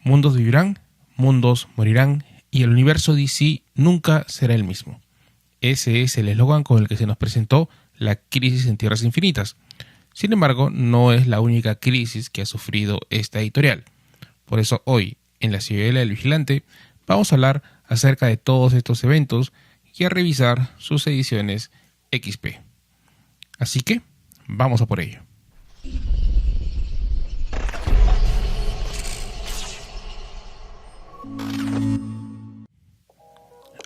Mundos vivirán, mundos morirán y el universo DC nunca será el mismo. Ese es el eslogan con el que se nos presentó la crisis en Tierras Infinitas. Sin embargo, no es la única crisis que ha sufrido esta editorial. Por eso hoy, en la Ciudadela del Vigilante, vamos a hablar acerca de todos estos eventos y a revisar sus ediciones XP. Así que, vamos a por ello.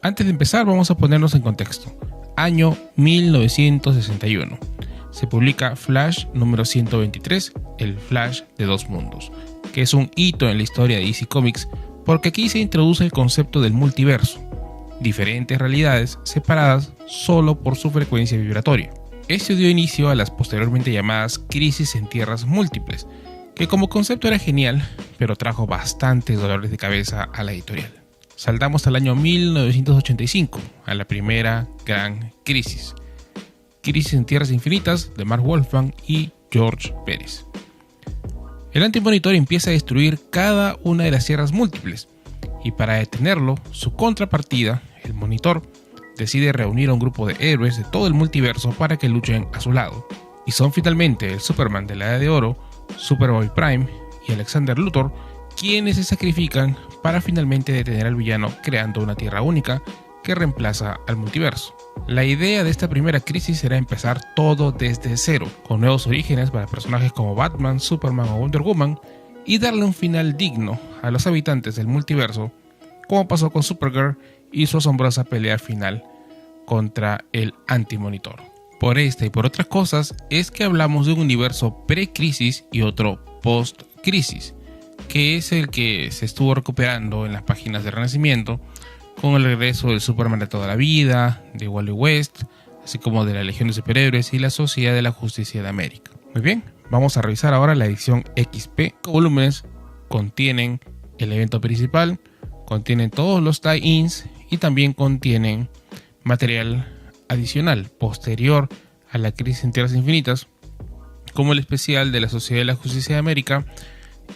Antes de empezar, vamos a ponernos en contexto. Año 1961. Se publica Flash número 123, el Flash de dos mundos, que es un hito en la historia de DC Comics porque aquí se introduce el concepto del multiverso, diferentes realidades separadas solo por su frecuencia vibratoria. Esto dio inicio a las posteriormente llamadas crisis en tierras múltiples, que como concepto era genial, pero trajo bastantes dolores de cabeza a la editorial. Saltamos al año 1985, a la primera gran crisis. Crisis en Tierras Infinitas de Mark Wolfman y George Pérez. El Antimonitor empieza a destruir cada una de las tierras múltiples, y para detenerlo, su contrapartida, el Monitor, decide reunir a un grupo de héroes de todo el multiverso para que luchen a su lado. Y son finalmente el Superman de la Edad de Oro, Superboy Prime y Alexander Luthor quienes se sacrifican para finalmente detener al villano creando una tierra única que reemplaza al multiverso. La idea de esta primera crisis será empezar todo desde cero, con nuevos orígenes para personajes como Batman, Superman o Wonder Woman, y darle un final digno a los habitantes del multiverso, como pasó con Supergirl y su asombrosa pelea final contra el Antimonitor. Por esta y por otras cosas es que hablamos de un universo pre-crisis y otro post-crisis, que es el que se estuvo recuperando en las páginas de Renacimiento con el regreso del Superman de toda la vida, de Wally West, así como de la Legión de Superhéroes y la Sociedad de la Justicia de América. Muy bien, vamos a revisar ahora la edición XP. Los volúmenes contienen el evento principal, contienen todos los tie-ins y también contienen material adicional posterior a la crisis en Tierras Infinitas, como el especial de la Sociedad de la Justicia de América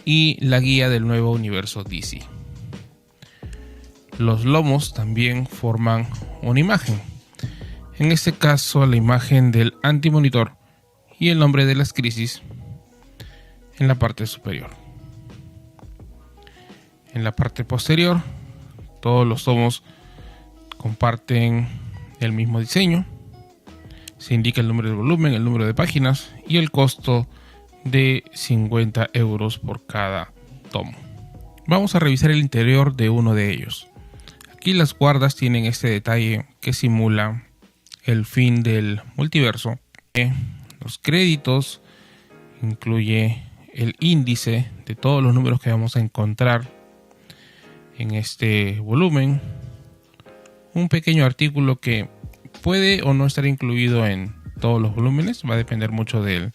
y la guía del nuevo universo DC. Los lomos también forman una imagen, en este caso la imagen del Antimonitor y el nombre de las crisis en la parte superior. En la parte posterior, todos los tomos comparten el mismo diseño. Se indica el número del volumen, el número de páginas y el costo de 50 euros por cada tomo. Vamos a revisar el interior de uno de ellos. Aquí las guardas tienen este detalle que simula el fin del multiverso. Los créditos incluye el índice de todos los números que vamos a encontrar en este volumen. Un pequeño artículo que puede o no estar incluido en todos los volúmenes. Va a depender mucho del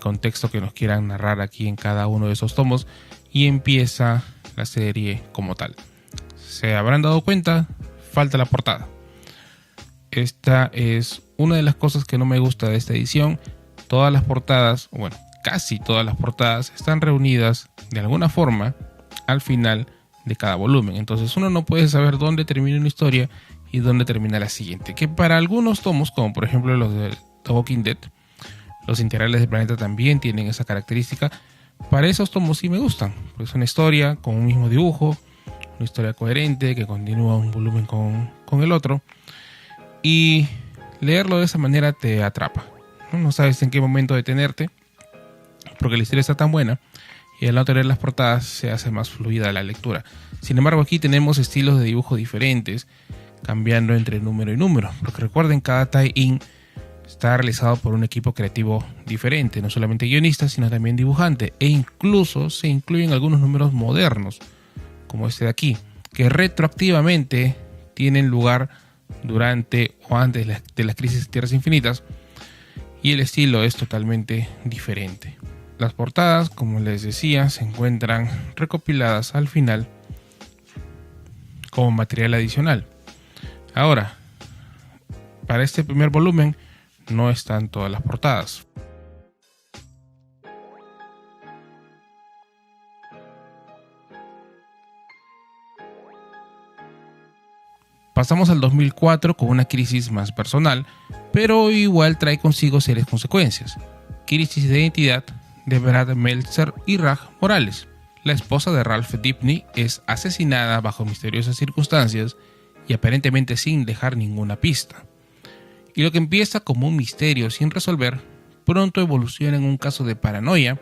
contexto que nos quieran narrar aquí en cada uno de esos tomos. Y empieza la serie como tal. Se habrán dado cuenta, falta la portada. Esta es una de las cosas que no me gusta de esta edición. Todas las portadas, bueno, casi todas las portadas están reunidas de alguna forma al final de cada volumen. Entonces uno no puede saber dónde termina una historia y dónde termina la siguiente. Que para algunos tomos, como por ejemplo los de The Walking Dead, los integrales del planeta también tienen esa característica. Para esos tomos sí me gustan, porque es una historia con un mismo dibujo, una historia coherente que continúa un volumen con el otro, y leerlo de esa manera te atrapa. No sabes en qué momento detenerte, porque la historia está tan buena y al no tener las portadas se hace más fluida la lectura. Sin embargo, aquí tenemos estilos de dibujo diferentes, cambiando entre número y número, porque recuerden, cada tie-in está realizado por un equipo creativo diferente, no solamente guionista, sino también dibujante, e incluso se incluyen algunos números modernos, como este de aquí, que retroactivamente tienen lugar durante o antes de las crisis de Tierras Infinitas, y el estilo es totalmente diferente. Las portadas, como les decía, se encuentran recopiladas al final como material adicional. Ahora, para este primer volumen no están todas las portadas. Pasamos al 2004 con una crisis más personal, pero igual trae consigo serias consecuencias. Crisis de identidad de Brad Meltzer y Raj Morales. La esposa de Ralph Dibny es asesinada bajo misteriosas circunstancias y aparentemente sin dejar ninguna pista. Y lo que empieza como un misterio sin resolver, pronto evoluciona en un caso de paranoia,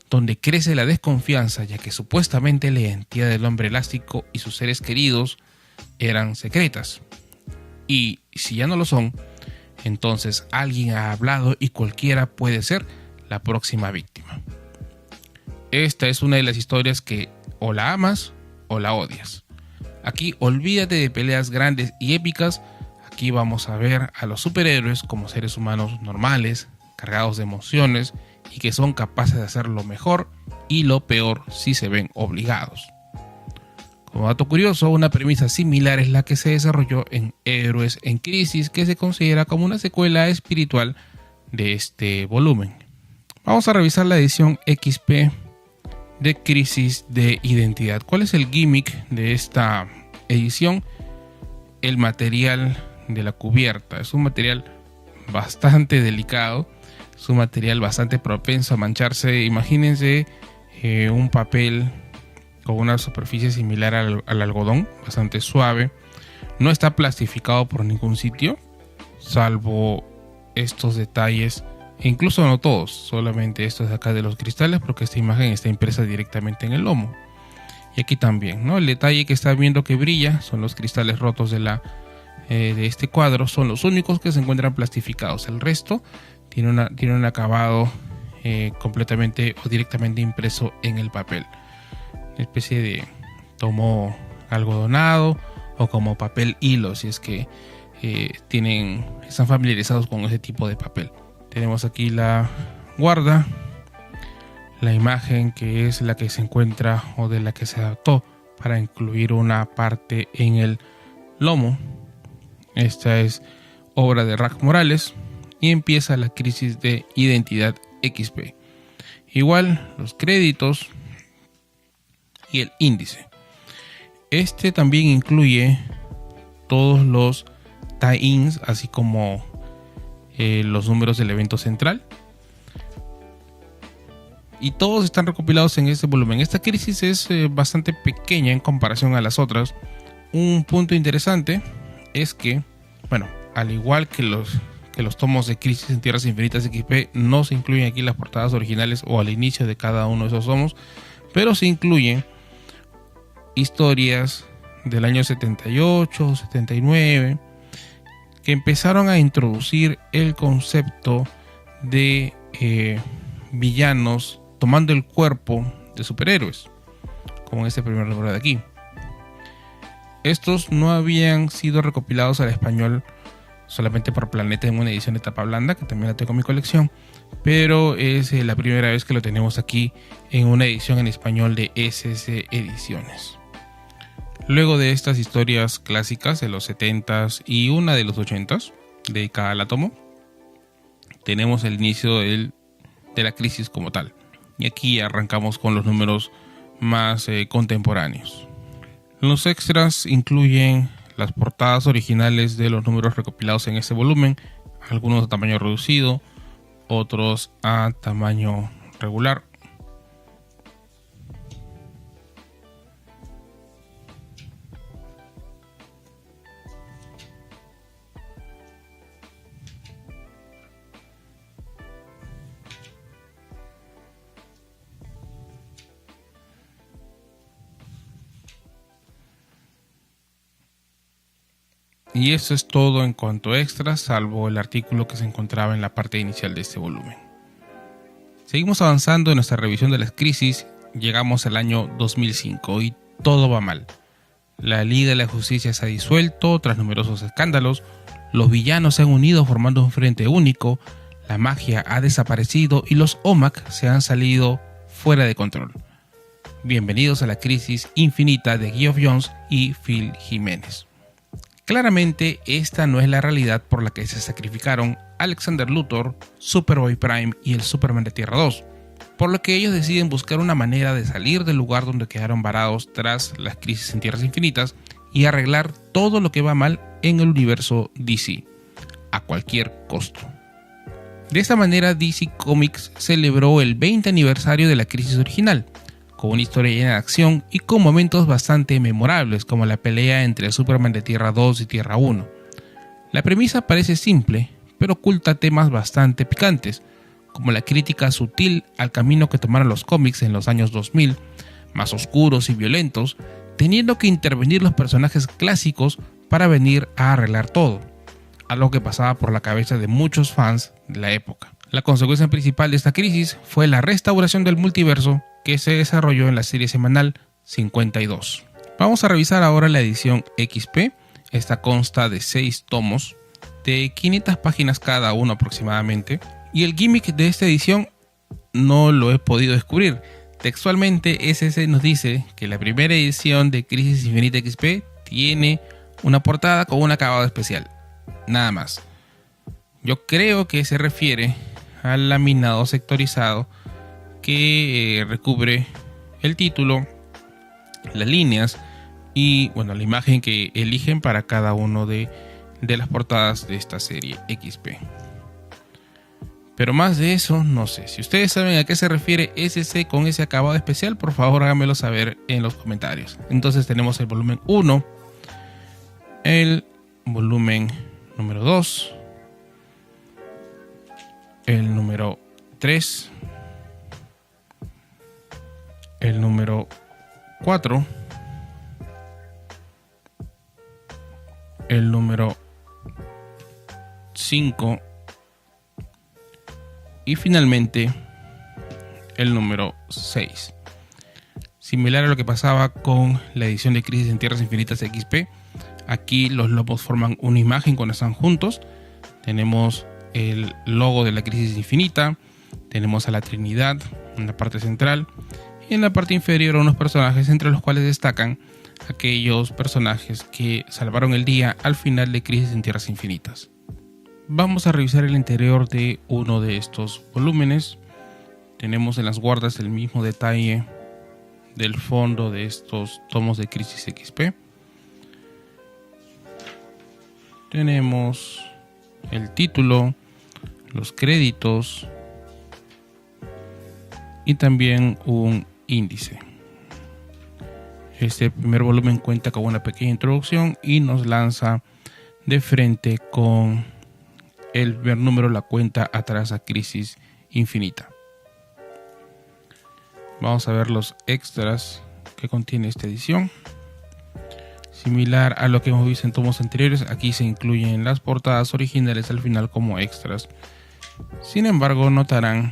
donde crece la desconfianza, ya que supuestamente la identidad del hombre elástico y sus seres queridos eran secretas. Y si ya no lo son, entonces alguien ha hablado y cualquiera puede ser la próxima víctima. Esta es una de las historias que o la amas o la odias. Aquí olvídate de peleas grandes y épicas. Aquí vamos a ver a los superhéroes como seres humanos normales, cargados de emociones y que son capaces de hacer lo mejor y lo peor si se ven obligados. Como dato curioso, una premisa similar es la que se desarrolló en Héroes en Crisis, que se considera como una secuela espiritual de este volumen. Vamos a revisar la edición XP de Crisis de Identidad. ¿Cuál es el gimmick de esta edición? El material de la cubierta. Es un material bastante delicado, es un material bastante propenso a mancharse. Imagínense un papel con una superficie similar al algodón, bastante suave. No está plastificado por ningún sitio, salvo estos detalles. E incluso no todos, solamente estos de acá de los cristales, porque esta imagen está impresa directamente en el lomo. Y aquí también, ¿no? El detalle que está viendo que brilla son los cristales rotos de este cuadro, son los únicos que se encuentran plastificados. El resto tiene un acabado completamente o directamente impreso en el papel. Una especie de tomo algodonado o como papel hilo, si es que están familiarizados con ese tipo de papel. Tenemos aquí la guarda, la imagen que es la que se encuentra o de la que se adaptó para incluir una parte en el lomo. Esta es obra de Raj Morales y empieza la crisis de identidad XP. Igual los créditos y el índice. Este también incluye todos los tie-ins, así como los números del evento central, y todos están recopilados en este volumen. Esta crisis es bastante pequeña en comparación a las otras. Un punto interesante es que, bueno, al igual que los tomos de Crisis en Tierras Infinitas XP, no se incluyen aquí las portadas originales o al inicio de cada uno de esos tomos, pero se incluyen historias del año 78, 79, que empezaron a introducir el concepto de villanos tomando el cuerpo de superhéroes, como en este primer número de aquí. Estos no habían sido recopilados al español solamente por Planeta en una edición de tapa blanda, que también la tengo en mi colección, pero es la primera vez que lo tenemos aquí en una edición en español de SS Ediciones. Luego de estas historias clásicas de los 70s y una de los 80s, dedicada al átomo, tenemos el inicio de la crisis como tal. Y aquí arrancamos con los números más contemporáneos. Los extras incluyen las portadas originales de los números recopilados en este volumen, algunos a tamaño reducido, otros a tamaño regular. Y eso es todo en cuanto a extras, salvo el artículo que se encontraba en la parte inicial de este volumen. Seguimos avanzando en nuestra revisión de las crisis. Llegamos al año 2005 y todo va mal. La Liga de la Justicia se ha disuelto tras numerosos escándalos. Los villanos se han unido formando un frente único. La magia ha desaparecido y los OMAC se han salido fuera de control. Bienvenidos a la crisis infinita de Geoff Johns y Phil Jiménez. Claramente esta no es la realidad por la que se sacrificaron Alexander Luthor, Superboy Prime y el Superman de Tierra 2, por lo que ellos deciden buscar una manera de salir del lugar donde quedaron varados tras las crisis en Tierras Infinitas y arreglar todo lo que va mal en el universo DC, a cualquier costo. De esta manera, DC Comics celebró el 20 aniversario de la Crisis original, con una historia llena de acción y con momentos bastante memorables, como la pelea entre Superman de Tierra 2 y Tierra 1. La premisa parece simple, pero oculta temas bastante picantes, como la crítica sutil al camino que tomaron los cómics en los años 2000, más oscuros y violentos, teniendo que intervenir los personajes clásicos para venir a arreglar todo, algo que pasaba por la cabeza de muchos fans de la época. La consecuencia principal de esta crisis fue la restauración del multiverso que se desarrolló en la serie semanal 52. Vamos a revisar ahora la edición XP. Esta consta de 6 tomos de 500 páginas cada uno aproximadamente, y el gimmick de esta edición no lo he podido descubrir. Textualmente, SC nos dice que la primera edición de Crisis Infinita XP tiene una portada con un acabado especial, nada más. Yo creo que se refiere al laminado sectorizado que recubre el título, las líneas y bueno, la imagen que eligen para cada uno de las portadas de esta serie XP. Pero más de eso no sé. Si ustedes saben a qué se refiere SC con ese acabado especial, por favor háganmelo saber en los comentarios. Entonces tenemos el volumen 1, el volumen número 2, el número 3, el número 4, el número 5 y finalmente el número 6. Similar a lo que pasaba con la edición de Crisis en Tierras Infinitas XP, aquí los lobos forman una imagen cuando están juntos. Tenemos el logo de la Crisis Infinita, tenemos a la Trinidad en la parte central y en la parte inferior unos personajes entre los cuales destacan aquellos personajes que salvaron el día al final de Crisis en Tierras Infinitas. Vamos a revisar el interior de uno de estos volúmenes. Tenemos en las guardas el mismo detalle del fondo de estos tomos de Crisis XP. Tenemos el título, los créditos y también un índice. Este primer volumen cuenta con una pequeña introducción y nos lanza de frente con el primer número, la cuenta atrás a Crisis Infinita. Vamos a ver los extras que contiene esta edición. Similar a lo que hemos visto en tomos anteriores, aquí se incluyen las portadas originales al final como extras. Sin embargo, notarán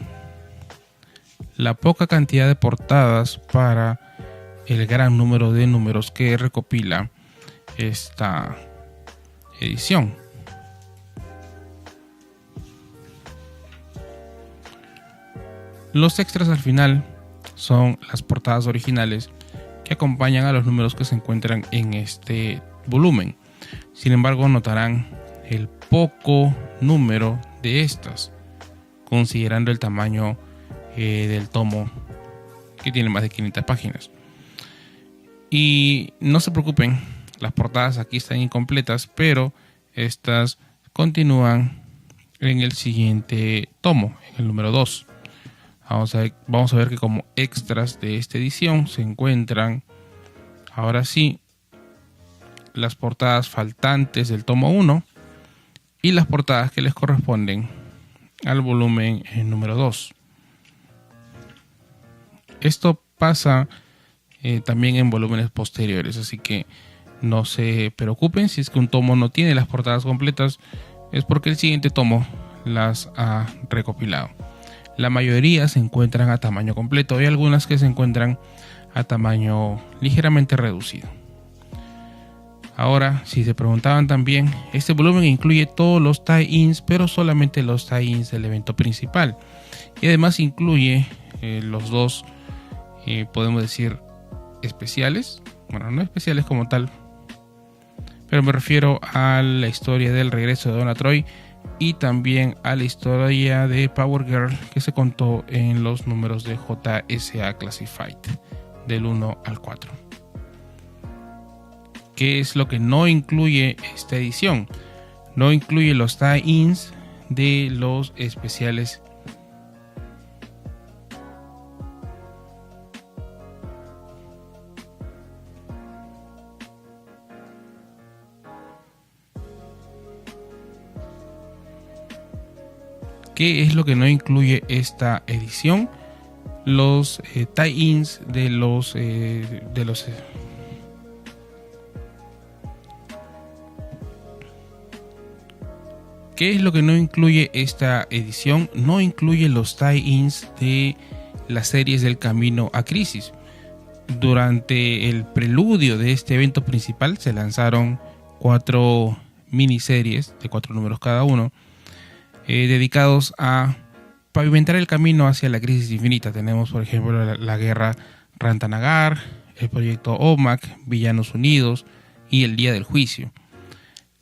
la poca cantidad de portadas para el gran número de números que recopila esta edición. Los extras al final son las portadas originales que acompañan a los números que se encuentran en este volumen. Sin embargo, notarán el poco número de estas, considerando el tamaño del tomo, que tiene más de 500 páginas. Y no se preocupen, las portadas aquí están incompletas, pero estas continúan en el siguiente tomo, en el número 2. Vamos a ver que como extras de esta edición se encuentran, ahora sí, las portadas faltantes del tomo 1 y las portadas que les corresponden al volumen número 2. Esto pasa también en volúmenes posteriores, así que no se preocupen si es que un tomo no tiene las portadas completas, es porque el siguiente tomo las ha recopilado. La mayoría se encuentran a tamaño completo y algunas que se encuentran a tamaño ligeramente reducido. Ahora, si se preguntaban también, este volumen incluye todos los tie-ins, pero solamente los tie-ins del evento principal. Y además incluye los dos, podemos decir, especiales. Bueno, no especiales como tal, pero me refiero a la historia del regreso de Donna Troy y también a la historia de Power Girl que se contó en los números de JSA Classified del 1 al 4. ¿Qué es lo que no incluye esta edición? No incluye los tie-ins de los especiales. ¿Qué es lo que no incluye esta edición? Los tie-ins de los ¿Qué es lo que no incluye esta edición? No incluye los tie-ins de las series del Camino a Crisis. Durante el preludio de este evento principal se lanzaron 4 miniseries de 4 números cada uno, dedicados a pavimentar el camino hacia la crisis infinita. Tenemos, por ejemplo, la guerra Rantanagar, el proyecto OMAC, Villanos Unidos y el Día del Juicio.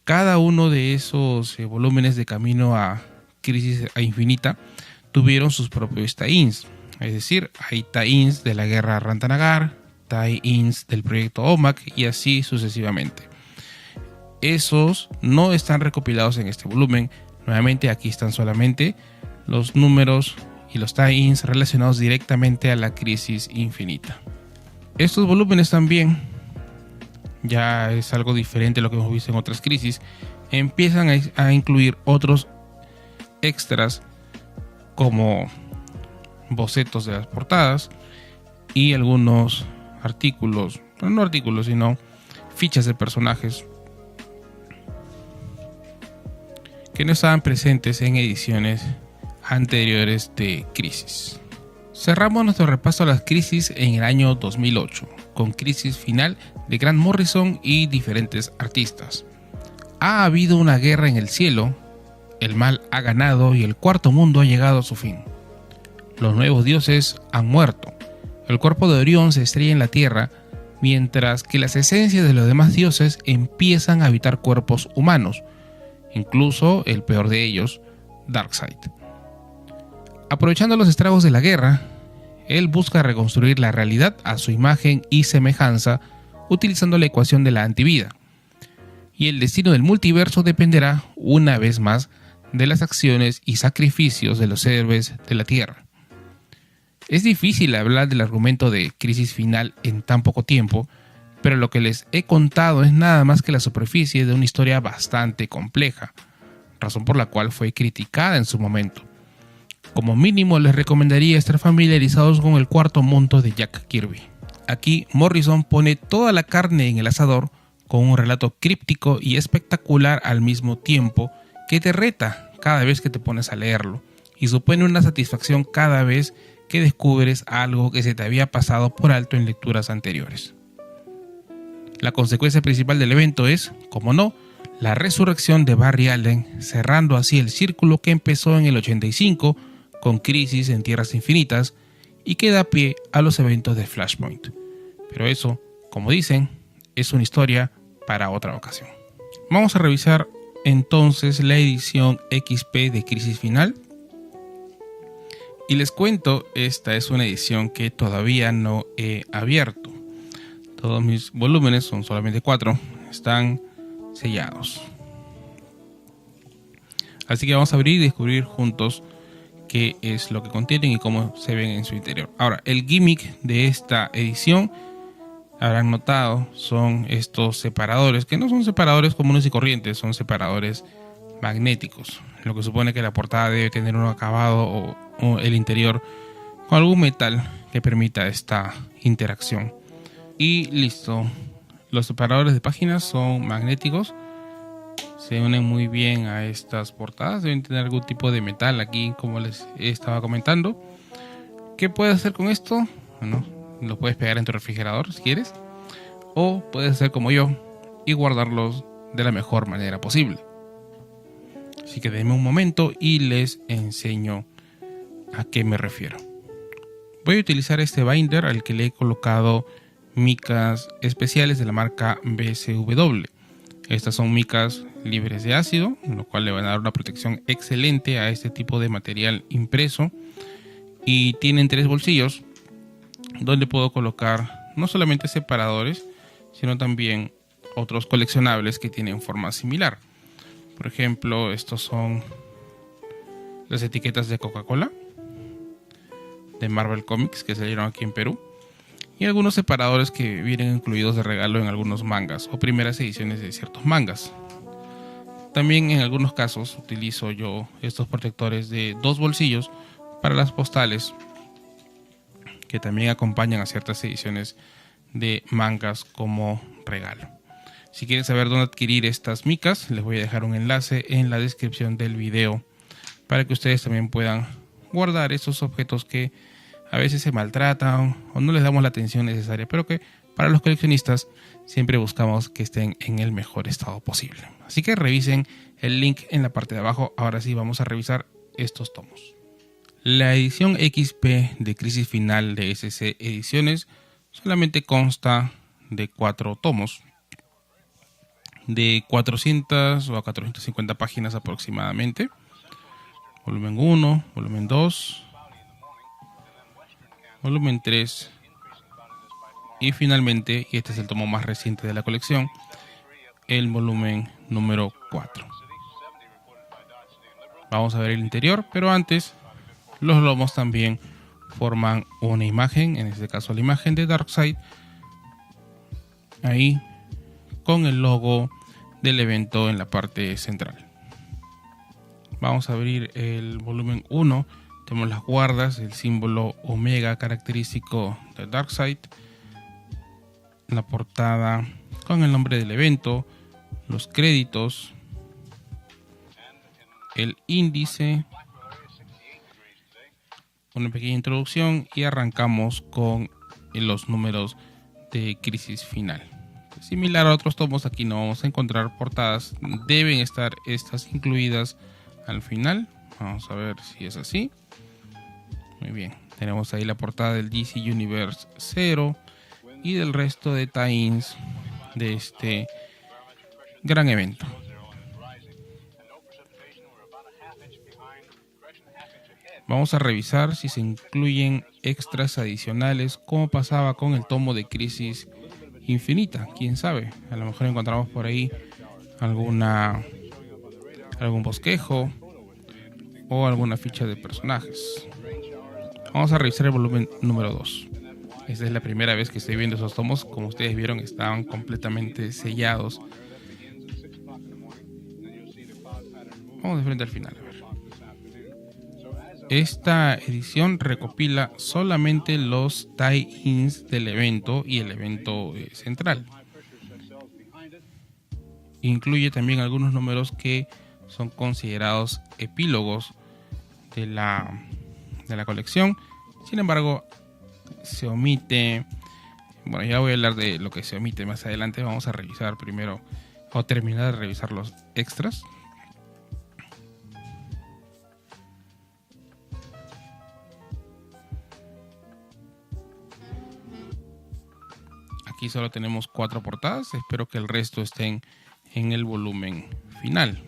Cada uno de esos volúmenes de Camino a Crisis Infinita tuvieron sus propios tie-ins. Es decir, hay tie-ins de la guerra Rantanagar, tie-ins del proyecto OMAC y así sucesivamente. Esos no están recopilados en este volumen. Nuevamente aquí están solamente los números y los tie-ins relacionados directamente a la crisis infinita. Estos volúmenes también, ya es algo diferente a lo que hemos visto en otras crisis, empiezan a incluir otros extras como bocetos de las portadas y algunos artículos, no artículos sino fichas de personajes que no estaban presentes en ediciones anteriores de Crisis. Cerramos nuestro repaso a las crisis en el año 2008 con Crisis Final de Grant Morrison y diferentes artistas. Ha habido una guerra en el cielo, el mal ha ganado y el cuarto mundo ha llegado a su fin. Los nuevos dioses han muerto, el cuerpo de Orión se estrella en la tierra, mientras que las esencias de los demás dioses empiezan a habitar cuerpos humanos, incluso el peor de ellos, Darkseid. Aprovechando los estragos de la guerra, él busca reconstruir la realidad a su imagen y semejanza utilizando la ecuación de la antivida. Y el destino del multiverso dependerá, una vez más, de las acciones y sacrificios de los héroes de la Tierra. Es difícil hablar del argumento de Crisis Final en tan poco tiempo, pero lo que les he contado es nada más que la superficie de una historia bastante compleja, razón por la cual fue criticada en su momento. Como mínimo les recomendaría estar familiarizados con el cuarto mundo de Jack Kirby. Aquí Morrison pone toda la carne en el asador con un relato críptico y espectacular al mismo tiempo que te reta cada vez que te pones a leerlo y supone una satisfacción cada vez que descubres algo que se te había pasado por alto en lecturas anteriores. La consecuencia principal del evento es, como no, la resurrección de Barry Allen, cerrando así el círculo que empezó en el 85 con Crisis en Tierras Infinitas y que da pie a los eventos de Flashpoint. Pero eso, como dicen, es una historia para otra ocasión. Vamos a revisar entonces la edición XP de Crisis Final. Y les cuento, esta es una edición que todavía no he abierto. Todos mis volúmenes, son solamente 4, están sellados. Así que vamos a abrir y descubrir juntos qué es lo que contienen y cómo se ven en su interior. Ahora, el gimmick de esta edición, habrán notado, son estos separadores, que no son separadores comunes y corrientes, son separadores magnéticos, lo que supone que la portada debe tener un acabado o el interior con algún metal que permita esta interacción. Y listo, los separadores de páginas son magnéticos, se unen muy bien a estas portadas, deben tener algún tipo de metal aquí, como les estaba comentando. ¿Qué puedes hacer con esto? Bueno, lo puedes pegar en tu refrigerador si quieres, o puedes hacer como yo y guardarlos de la mejor manera posible. Así que denme un momento y les enseño a qué me refiero. Voy a utilizar este binder al que le he colocado micas especiales de la marca BCW. Estas son micas libres de ácido, lo cual le van a dar una protección excelente a este tipo de material impreso. Y tienen 3 bolsillos donde puedo colocar no solamente separadores, sino también otros coleccionables que tienen forma similar. Por ejemplo, estos son las etiquetas de Coca-Cola, de Marvel Comics, que salieron aquí en Perú, y algunos separadores que vienen incluidos de regalo en algunos mangas o primeras ediciones de ciertos mangas. También en algunos casos utilizo yo estos protectores de 2 bolsillos para las postales, que también acompañan a ciertas ediciones de mangas como regalo. Si quieren saber dónde adquirir estas micas, les voy a dejar un enlace en la descripción del video para que ustedes también puedan guardar esos objetos que a veces se maltratan o no les damos la atención necesaria, pero que para los coleccionistas siempre buscamos que estén en el mejor estado posible. Así que revisen el link en la parte de abajo. Ahora sí vamos a revisar estos tomos. La edición XP de Crisis Final de SC Ediciones solamente consta de 4 tomos de 400 o a 450 páginas aproximadamente. Volumen 1, volumen 2, volumen 3 y finalmente, y este es el tomo más reciente de la colección, el volumen número 4. Vamos a ver el interior, pero antes los lomos también forman una imagen, en este caso la imagen de Darkseid, ahí con el logo del evento en la parte central. Vamos a abrir el volumen 1. Tenemos las guardas, el símbolo Omega característico de Darkseid, la portada con el nombre del evento, los créditos, el índice, una pequeña introducción y arrancamos con los números de Crisis Final. Similar a otros tomos, aquí no vamos a encontrar portadas, deben estar estas incluidas al final. Vamos a ver si es así. Muy bien, tenemos ahí la portada del DC Universe 0 y del resto de tie-ins de este gran evento. Vamos a revisar si se incluyen extras adicionales, como pasaba con el tomo de Crisis Infinita. Quién sabe, a lo mejor encontramos por ahí algún bosquejo o alguna ficha de personajes. Vamos a revisar el volumen número 2. Esta es la primera vez que estoy viendo esos tomos. Como ustedes vieron, estaban completamente sellados. Vamos de frente al final, a ver. Esta edición recopila solamente los tie-ins del evento y el evento central. Incluye también algunos números que son considerados epílogos de la colección. Sin embargo, se omite. Bueno, ya voy a hablar de lo que se omite más adelante. Vamos a revisar primero, o terminar de revisar los extras. Aquí solo tenemos 4 portadas. Espero que el resto estén en el volumen final.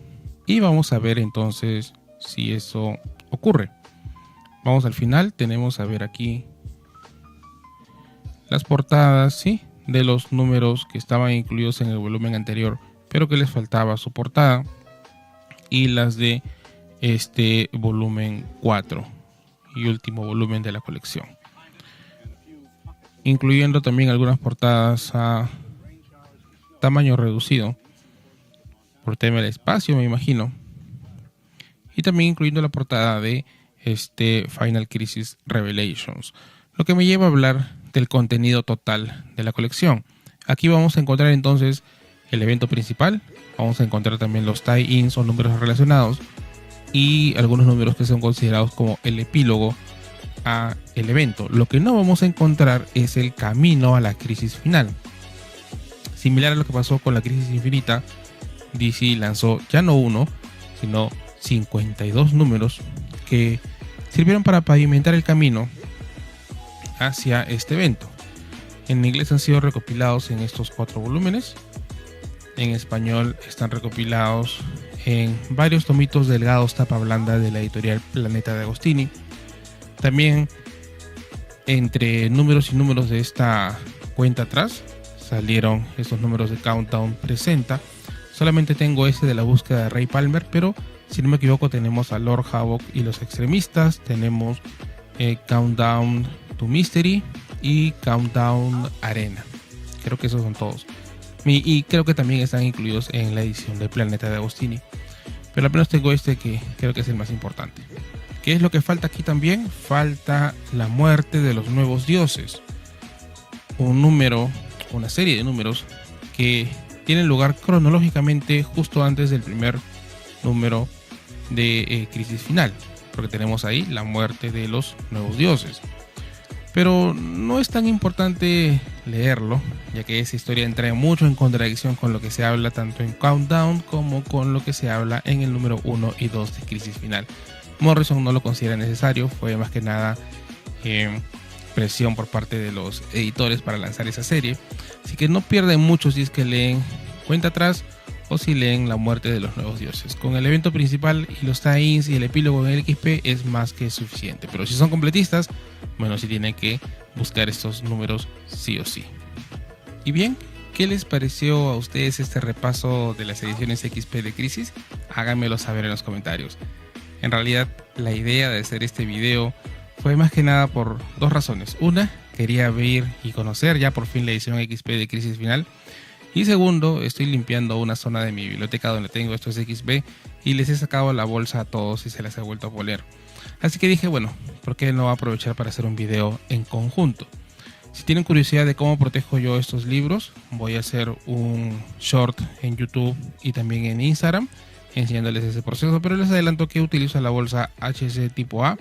Y vamos a ver entonces si eso ocurre. Vamos al final. Tenemos a ver aquí las portadas, ¿sí?, de los números que estaban incluidos en el volumen anterior, pero que les faltaba su portada. Y las de este volumen 4 y último volumen de la colección, incluyendo también algunas portadas a tamaño reducido por tema del espacio, me imagino, y también incluyendo la portada de este Final Crisis Revelations, lo que me lleva a hablar del contenido total de la colección. Aquí vamos a encontrar entonces el evento principal, vamos a encontrar también los tie-ins o números relacionados y algunos números que son considerados como el epílogo a el evento. Lo que no vamos a encontrar es el camino a la crisis final. Similar a lo que pasó con la Crisis Infinita, DC lanzó ya no uno, sino 52 números que sirvieron para pavimentar el camino hacia este evento. En inglés han sido recopilados en estos 4 volúmenes. En español están recopilados en varios tomitos delgados tapa blanda de la editorial Planeta de Agostini. También entre números y números de esta cuenta atrás salieron estos números de Countdown Presenta. Solamente tengo ese de la búsqueda de Ray Palmer, pero si no me equivoco tenemos a Lord Havoc y los extremistas, tenemos Countdown to Mystery y Countdown Arena. Creo que esos son todos. Y creo que también están incluidos en la edición del Planeta de Agostini. Pero al menos tengo este que creo que es el más importante. ¿Qué es lo que falta aquí también? Falta la muerte de los nuevos dioses. Una serie de números que tienen lugar cronológicamente justo antes del primer número de Crisis Final. Porque tenemos ahí la muerte de los nuevos dioses. Pero no es tan importante leerlo, ya que esa historia entra mucho en contradicción con lo que se habla tanto en Countdown como con lo que se habla en el número 1 y 2 de Crisis Final. Morrison no lo considera necesario, fue más que nada presión por parte de los editores para lanzar esa serie, así que no pierden mucho si es que leen Cuenta Atrás o si leen La muerte de los nuevos dioses. Con el evento principal y los tie-ins y el epílogo en el XP es más que suficiente, pero si son completistas, bueno, sí tienen que buscar estos números sí o sí. Y bien, ¿qué les pareció a ustedes este repaso de las ediciones XP de Crisis? Háganmelo saber en los comentarios. En realidad, la idea de hacer este video fue más que nada por dos razones. Una, quería ver y conocer ya por fin la edición XP de Crisis Final. Y segundo, estoy limpiando una zona de mi biblioteca donde tengo estos XP y les he sacado la bolsa a todos y se las he vuelto a poner. Así que dije, bueno, ¿por qué no aprovechar para hacer un video en conjunto? Si tienen curiosidad de cómo protejo yo estos libros, voy a hacer un short en YouTube y también en Instagram enseñándoles ese proceso, pero les adelanto que utilizo la bolsa HC tipo A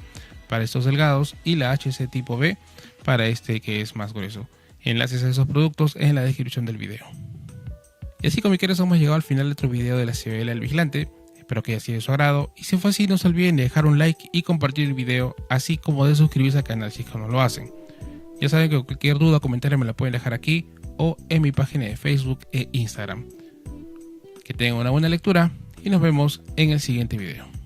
para estos delgados y la HC tipo B para este que es más grueso. Enlaces a esos productos en la descripción del video. Y así, comiqueros, hemos llegado al final de otro video de la Ciudadela del Vigilante. Espero que haya sido de su agrado y si fue así, no se olviden de dejar un like y compartir el video, así como de suscribirse al canal si es que no lo hacen. Ya saben que cualquier duda o comentario me la pueden dejar aquí o en mi página de Facebook e Instagram. Que tengan una buena lectura y nos vemos en el siguiente video.